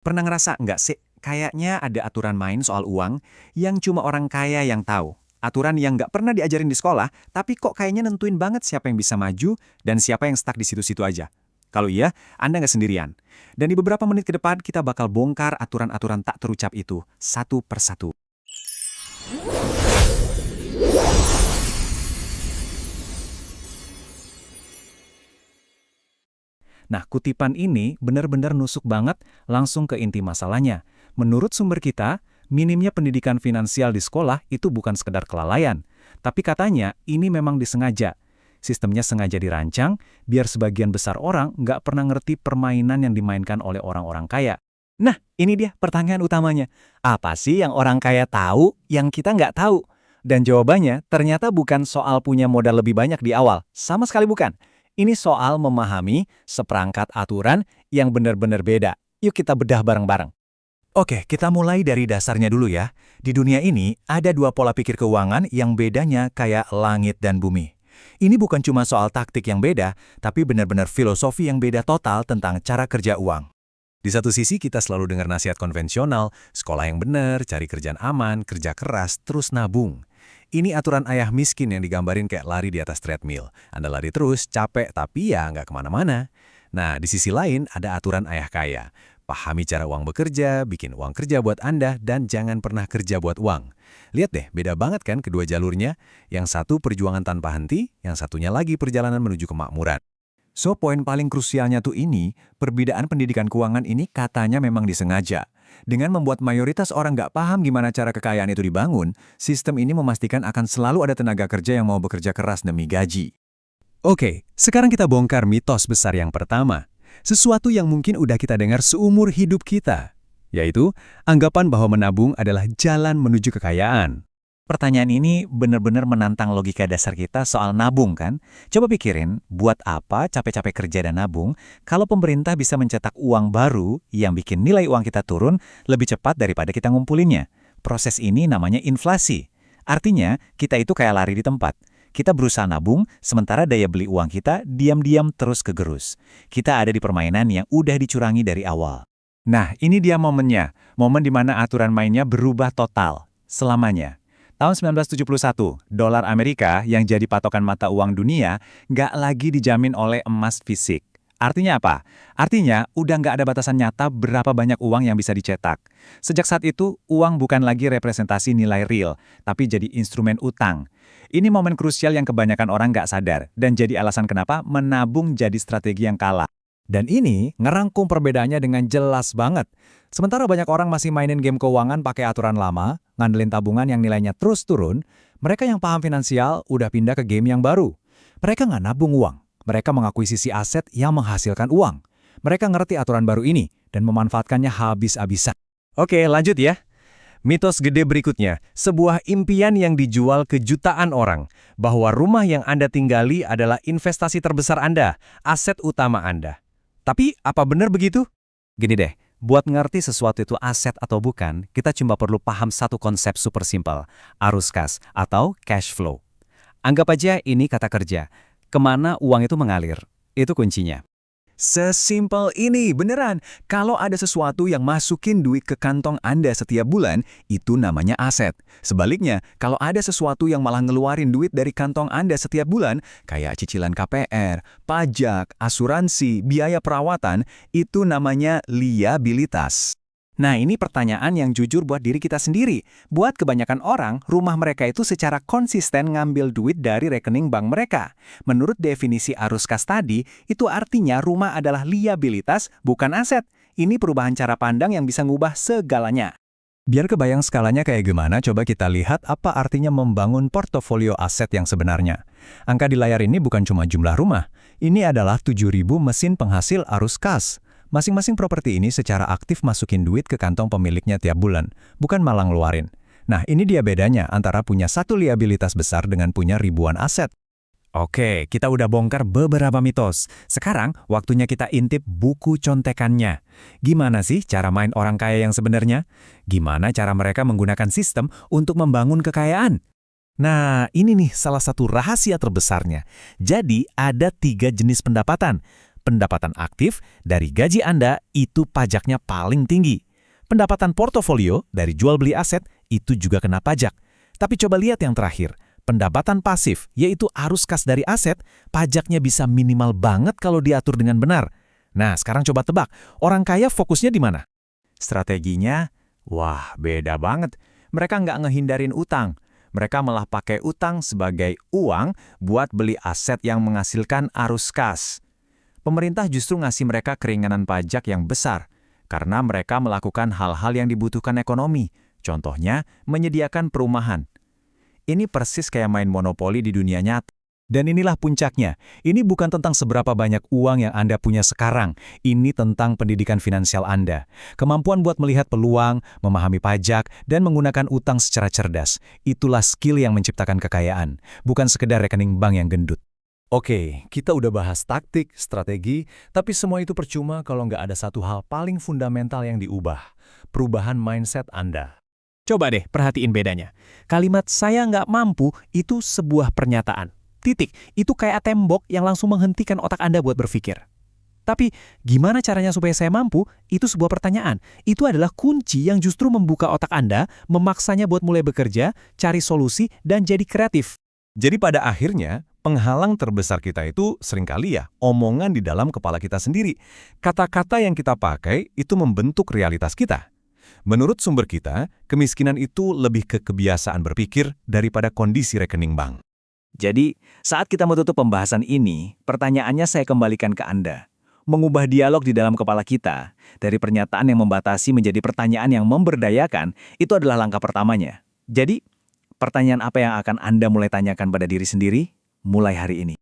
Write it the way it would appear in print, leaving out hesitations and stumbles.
Pernah ngerasa nggak sih, kayaknya ada aturan main soal uang yang cuma orang kaya yang tahu. Aturan yang nggak pernah diajarin di sekolah, tapi kok kayaknya nentuin banget siapa yang bisa maju dan siapa yang stuck di situ-situ aja. Kalau iya, Anda nggak sendirian. Dan di beberapa menit ke depan, kita bakal bongkar aturan-aturan tak terucap itu, satu persatu. Nah, kutipan ini benar-benar nusuk banget langsung ke inti masalahnya. Menurut sumber kita, minimnya pendidikan finansial di sekolah itu bukan sekedar kelalaian. Tapi katanya ini memang disengaja. Sistemnya sengaja dirancang biar sebagian besar orang nggak pernah ngerti permainan yang dimainkan oleh orang-orang kaya. Nah, ini dia pertanyaan utamanya. Apa sih yang orang kaya tahu yang kita nggak tahu? Dan jawabannya ternyata bukan soal punya modal lebih banyak di awal. Sama sekali bukan. Ini soal memahami seperangkat aturan yang benar-benar beda. Yuk kita bedah bareng-bareng. Oke, kita mulai dari dasarnya dulu ya. Di dunia ini, ada dua pola pikir keuangan yang bedanya kayak langit dan bumi. Ini bukan cuma soal taktik yang beda, tapi benar-benar filosofi yang beda total tentang cara kerja uang. Di satu sisi kita selalu dengar nasihat konvensional, sekolah yang benar, cari kerjaan aman, kerja keras, terus nabung. Ini aturan ayah miskin yang digambarin kayak lari di atas treadmill. Anda lari terus, capek, tapi ya nggak kemana-mana. Nah, di sisi lain ada aturan ayah kaya. Pahami cara uang bekerja, bikin uang kerja buat Anda, dan jangan pernah kerja buat uang. Lihat deh, beda banget kan kedua jalurnya? Yang satu perjuangan tanpa henti, yang satunya lagi perjalanan menuju kemakmuran. So, poin paling krusialnya tuh ini, perbedaan pendidikan keuangan ini katanya memang disengaja. Dengan membuat mayoritas orang nggak paham gimana cara kekayaan itu dibangun, sistem ini memastikan akan selalu ada tenaga kerja yang mau bekerja keras demi gaji. Oke, sekarang kita bongkar mitos besar yang pertama. Sesuatu yang mungkin udah kita dengar seumur hidup kita, yaitu anggapan bahwa menabung adalah jalan menuju kekayaan. Pertanyaan ini benar-benar menantang logika dasar kita soal nabung kan? Coba pikirin, buat apa capek-capek kerja dan nabung kalau pemerintah bisa mencetak uang baru yang bikin nilai uang kita turun lebih cepat daripada kita ngumpulinnya. Proses ini namanya inflasi. Artinya, kita itu kayak lari di tempat. Kita berusaha nabung, sementara daya beli uang kita diam-diam terus kegerus. Kita ada di permainan yang udah dicurangi dari awal. Nah, ini dia momennya. Momen di mana aturan mainnya berubah total, selamanya. Tahun 1971, dolar Amerika yang jadi patokan mata uang dunia nggak lagi dijamin oleh emas fisik. Artinya apa? Artinya udah nggak ada batasan nyata berapa banyak uang yang bisa dicetak. Sejak saat itu, uang bukan lagi representasi nilai real, tapi jadi instrumen utang. Ini momen krusial yang kebanyakan orang nggak sadar, dan jadi alasan kenapa menabung jadi strategi yang kalah. Dan ini ngerangkum perbedaannya dengan jelas banget. Sementara banyak orang masih mainin game keuangan pakai aturan lama, ngandelin tabungan yang nilainya terus turun, mereka yang paham finansial udah pindah ke game yang baru. Mereka nggak nabung uang, mereka mengakuisisi aset yang menghasilkan uang. Mereka ngerti aturan baru ini dan memanfaatkannya habis-habisan. Oke, lanjut ya. Mitos gede berikutnya, sebuah impian yang dijual ke jutaan orang, bahwa rumah yang Anda tinggali adalah investasi terbesar Anda, aset utama Anda. Tapi, apa benar begitu? Gini deh, buat ngerti sesuatu itu aset atau bukan, kita cuma perlu paham satu konsep super simpel, arus kas atau cash flow. Anggap aja ini kata kerja, kemana uang itu mengalir, itu kuncinya. Sesimpel ini, beneran. Kalau ada sesuatu yang masukin duit ke kantong Anda setiap bulan, itu namanya aset. Sebaliknya, kalau ada sesuatu yang malah ngeluarin duit dari kantong Anda setiap bulan, kayak cicilan KPR, pajak, asuransi, biaya perawatan, itu namanya liabilitas. Nah, ini pertanyaan yang jujur buat diri kita sendiri. Buat kebanyakan orang, rumah mereka itu secara konsisten ngambil duit dari rekening bank mereka. Menurut definisi arus kas tadi, itu artinya rumah adalah liabilitas, bukan aset. Ini perubahan cara pandang yang bisa ngubah segalanya. Biar kebayang skalanya kayak gimana, coba kita lihat apa artinya membangun portofolio aset yang sebenarnya. Angka di layar ini bukan cuma jumlah rumah. Ini adalah 7.000 mesin penghasil arus kas. Masing-masing properti ini secara aktif masukin duit ke kantong pemiliknya tiap bulan, bukan malah ngeluarin. Nah, ini dia bedanya antara punya satu liabilitas besar dengan punya ribuan aset. Oke, kita udah bongkar beberapa mitos. Sekarang, waktunya kita intip buku contekannya. Gimana sih cara main orang kaya yang sebenarnya? Gimana cara mereka menggunakan sistem untuk membangun kekayaan? Nah, ini nih salah satu rahasia terbesarnya. Jadi, ada 3 jenis pendapatan. Pendapatan aktif dari gaji Anda itu pajaknya paling tinggi. Pendapatan portofolio dari jual beli aset itu juga kena pajak. Tapi coba lihat yang terakhir, pendapatan pasif, yaitu arus kas dari aset, pajaknya bisa minimal banget kalau diatur dengan benar. Nah, sekarang coba tebak, orang kaya fokusnya di mana? Strateginya, wah beda banget. Mereka nggak ngehindarin utang. Mereka malah pakai utang sebagai uang buat beli aset yang menghasilkan arus kas. Pemerintah justru ngasih mereka keringanan pajak yang besar, karena mereka melakukan hal-hal yang dibutuhkan ekonomi. Contohnya, menyediakan perumahan. Ini persis kayak main monopoli di dunia nyata. Dan inilah puncaknya. Ini bukan tentang seberapa banyak uang yang Anda punya sekarang. Ini tentang pendidikan finansial Anda. Kemampuan buat melihat peluang, memahami pajak, dan menggunakan utang secara cerdas. Itulah skill yang menciptakan kekayaan, bukan sekedar rekening bank yang gendut. Oke, kita udah bahas taktik, strategi, tapi semua itu percuma kalau nggak ada satu hal paling fundamental yang diubah. Perubahan mindset Anda. Coba deh perhatiin bedanya. Kalimat "saya nggak mampu" itu sebuah pernyataan. Titik, itu kayak tembok yang langsung menghentikan otak Anda buat berpikir. Tapi, gimana caranya supaya saya mampu? Itu sebuah pertanyaan. Itu adalah kunci yang justru membuka otak Anda, memaksanya buat mulai bekerja, cari solusi, dan jadi kreatif. Jadi pada akhirnya, penghalang terbesar kita itu seringkali ya, omongan di dalam kepala kita sendiri. Kata-kata yang kita pakai itu membentuk realitas kita. Menurut sumber kita, kemiskinan itu lebih ke kebiasaan berpikir daripada kondisi rekening bank. Jadi, saat kita menutup pembahasan ini, pertanyaannya saya kembalikan ke Anda. Mengubah dialog di dalam kepala kita, dari pernyataan yang membatasi menjadi pertanyaan yang memberdayakan, itu adalah langkah pertamanya. Jadi, pertanyaan apa yang akan Anda mulai tanyakan pada diri sendiri mulai hari ini?